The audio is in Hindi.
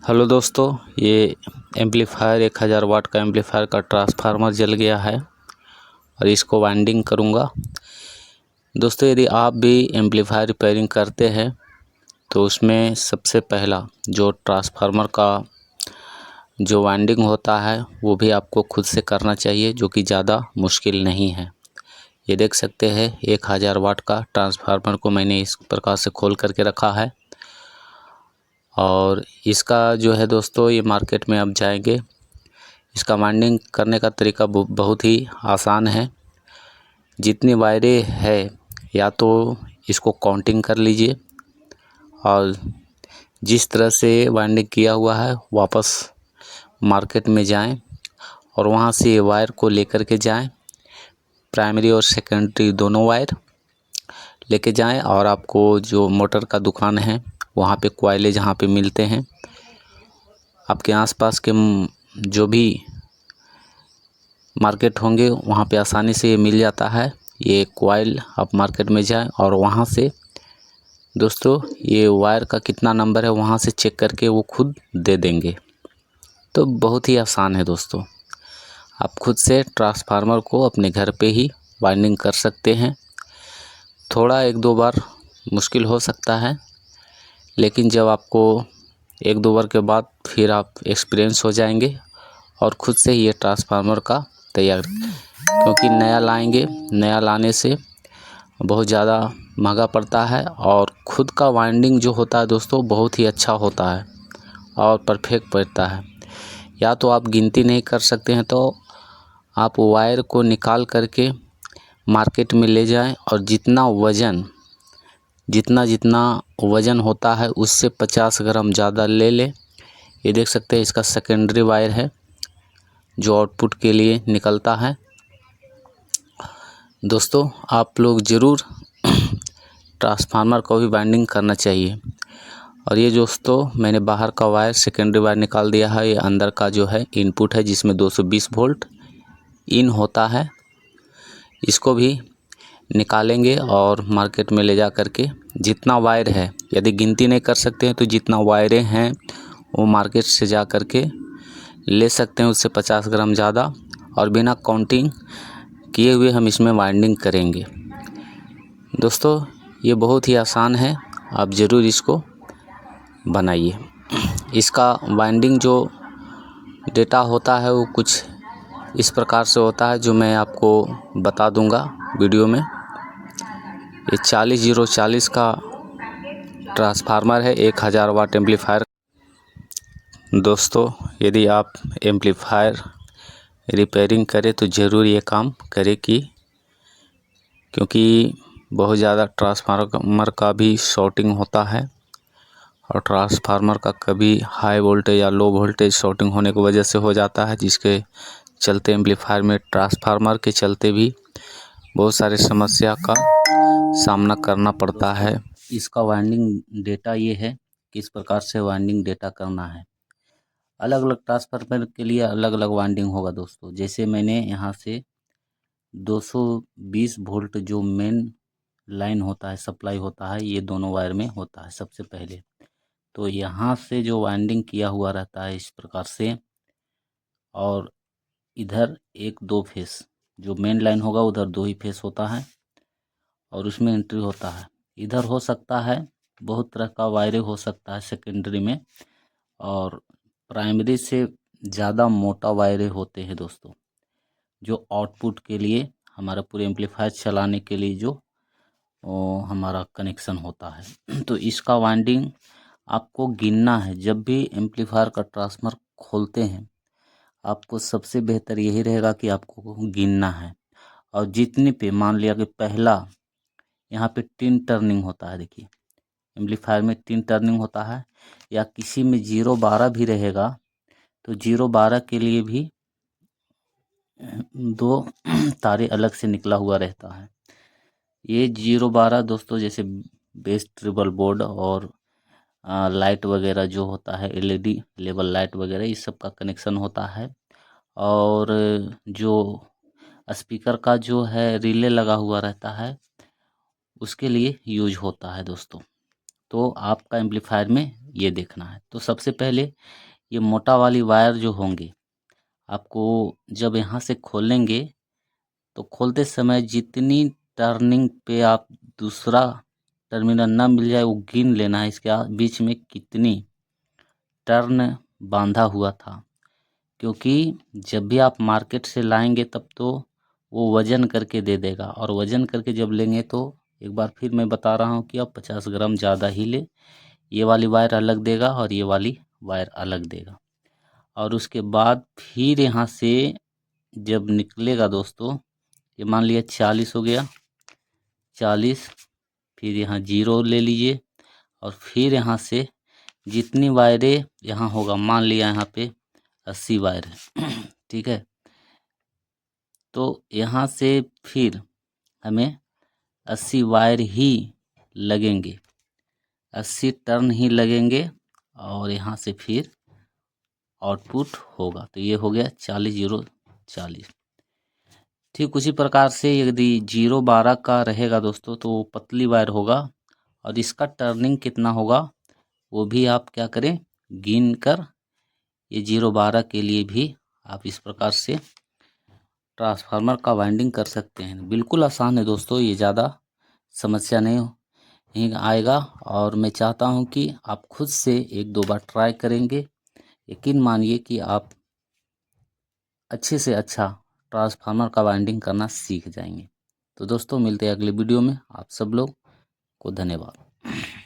हेलो दोस्तों, ये एम्पलीफायर 1000 वाट का एम्पलीफायर का ट्रांसफार्मर जल गया है और इसको वाइंडिंग करूँगा। दोस्तों, यदि आप भी एम्पलीफायर रिपेयरिंग करते हैं तो उसमें सबसे पहला जो ट्रांसफार्मर का जो वाइंडिंग होता है वो भी आपको खुद से करना चाहिए, जो कि ज़्यादा मुश्किल नहीं है। ये देख सकते हैं 1000 वाट का ट्रांसफार्मर को मैंने इस प्रकार से खोल करके रखा है और इसका जो है दोस्तों, ये मार्केट में अब जाएंगे। इसका वाइंडिंग करने का तरीका बहुत ही आसान है। जितनी वायरें है या तो इसको काउंटिंग कर लीजिए और जिस तरह से वाइंडिंग किया हुआ है वापस मार्केट में जाएं और वहां से वायर को लेकर के जाएं। प्राइमरी और सेकेंडरी दोनों वायर लेके जाएं और आपको जो मोटर का दुकान है वहाँ पे कॉइलें जहाँ पे मिलते हैं, आपके आसपास के जो भी मार्केट होंगे वहाँ पे आसानी से ये मिल जाता है। ये कॉइल आप मार्केट में जाएं और वहाँ से दोस्तों ये वायर का कितना नंबर है वहाँ से चेक करके वो खुद दे देंगे। तो बहुत ही आसान है दोस्तों, आप खुद से ट्रांसफार्मर को अपने घर पे ही वाइंडिंग कर सकते हैं। थोड़ा एक दो बार मुश्किल हो सकता है, लेकिन जब आपको एक दो बार के बाद फिर आप एक्सपीरियंस हो जाएंगे और खुद से ये ट्रांसफार्मर का तैयार, क्योंकि नया लाएंगे, नया लाने से बहुत ज़्यादा महंगा पड़ता है और खुद का वाइंडिंग जो होता है दोस्तों बहुत ही अच्छा होता है और परफेक्ट पड़ता है। या तो आप गिनती नहीं कर सकते हैं तो आप वायर को निकाल करके मार्केट में ले जाएं और जितना वज़न होता है उससे 50 ग्राम ज़्यादा ले लें। ये देख सकते हैं इसका सेकेंडरी वायर है जो आउटपुट के लिए निकलता है। दोस्तों, आप लोग ज़रूर ट्रांसफार्मर को भी वाइंडिंग करना चाहिए। और ये दोस्तों मैंने बाहर का वायर सेकेंडरी वायर निकाल दिया है। ये अंदर का जो है इनपुट है जिसमें 220 वोल्ट इन होता है, इसको भी निकालेंगे और मार्केट में ले जा कर के जितना वायर है, यदि गिनती नहीं कर सकते हैं तो जितना वायरें हैं वो मार्केट से जा कर के ले सकते हैं, उससे 50 ग्राम ज़्यादा, और बिना काउंटिंग किए हुए हम इसमें वाइंडिंग करेंगे। दोस्तों, ये बहुत ही आसान है, आप ज़रूर इसको बनाइए। इसका वाइंडिंग जो डेटा होता है वो कुछ इस प्रकार से होता है जो मैं आपको बता दूंगा वीडियो में। ये 40040 का ट्रांसफार्मर है 1000 वाट एम्पलीफायर। दोस्तों, यदि आप एम्पलीफायर रिपेयरिंग करें तो ज़रूर ये काम करें क्योंकि बहुत ज़्यादा ट्रांसफार्मर का भी शॉर्टिंग होता है और ट्रांसफार्मर का कभी हाई वोल्टेज या लो वोल्टेज शॉर्टिंग होने की वजह से हो जाता है, जिसके चलते एम्पलीफायर में ट्रांसफार्मर के चलते भी बहुत सारी समस्या का सामना करना पड़ता है। इसका वाइंडिंग डेटा ये है, किस प्रकार से वाइंडिंग डेटा करना है। अलग अलग ट्रांसफार्मर के लिए अलग अलग वाइंडिंग होगा दोस्तों। जैसे मैंने यहाँ से 220 वोल्ट जो मेन लाइन होता है, सप्लाई होता है, ये दोनों वायर में होता है सबसे पहले। तो यहाँ से जो वाइंडिंग किया हुआ रहता है इस प्रकार से, और इधर एक दो फेस जो मेन लाइन होगा उधर दो ही फेस होता है और उसमें एंट्री होता है। इधर हो सकता है बहुत तरह का वायरिंग हो सकता है सेकेंडरी में, और प्राइमरी से ज़्यादा मोटा वायरें होते हैं दोस्तों, जो आउटपुट के लिए हमारा पूरे एम्पलीफायर चलाने के लिए जो हमारा कनेक्शन होता है। तो इसका वाइंडिंग आपको गिनना है। जब भी एम्पलीफायर का ट्रांसफार्मर खोलते हैं आपको सबसे बेहतर यही रहेगा कि आपको गिनना है। और जितने पे मान लिया कि पहला यहाँ पे 3 टर्निंग होता है, देखिए एम्पलीफायर में 3 टर्निंग होता है, या किसी में 0-12 भी रहेगा तो 0-12 के लिए भी 2 तारे अलग से निकला हुआ रहता है। ये 0-12 दोस्तों जैसे बेस ट्रिबल बोर्ड और लाइट वगैरह जो होता है, एलईडी लेवल लाइट वगैरह, इस सब का कनेक्शन होता है। और जो स्पीकर का जो है रिले लगा हुआ रहता है उसके लिए यूज होता है दोस्तों। तो आपका एम्पलीफायर में ये देखना है। तो सबसे पहले ये मोटा वाली वायर जो होंगे आपको जब यहाँ से खोलेंगे तो खोलते समय जितनी टर्निंग पे आप दूसरा टर्मिनल ना मिल जाए वो गिन लेना है इसके बीच में कितनी टर्न बांधा हुआ था, क्योंकि जब भी आप मार्केट से लाएंगे तब तो वो वज़न करके दे देगा, और वज़न करके जब लेंगे तो एक बार फिर मैं बता रहा हूँ कि आप 50 ग्राम ज़्यादा ही ले। ये वाली वायर अलग देगा और ये वाली वायर अलग देगा। और उसके बाद फिर यहाँ से जब निकलेगा दोस्तों, ये मान लिया 40 हो गया, 40, फिर यहाँ 0 ले लीजिए और फिर यहाँ से जितनी वायरें यहाँ होगा, मान लिया यहाँ पे 80 वायर है ठीक है। तो यहाँ से फिर हमें 80 वायर ही लगेंगे, 80 टर्न ही लगेंगे और यहाँ से फिर आउटपुट होगा। तो ये हो गया 40 0 40। ठीक उसी प्रकार से यदि 0 12 का रहेगा दोस्तों तो पतली वायर होगा और इसका टर्निंग कितना होगा वो भी आप क्या करें गिन कर, ये 0 12 के लिए भी आप इस प्रकार से ट्रांसफार्मर का वाइंडिंग कर सकते हैं। बिल्कुल आसान है दोस्तों, ये ज़्यादा समस्या नहीं आएगा और मैं चाहता हूं कि आप खुद से एक दो बार ट्राई करेंगे, यकीन मानिए कि आप अच्छे से अच्छा ट्रांसफार्मर का वाइंडिंग करना सीख जाएंगे। तो दोस्तों मिलते हैं अगले वीडियो में, आप सब लोग को धन्यवाद।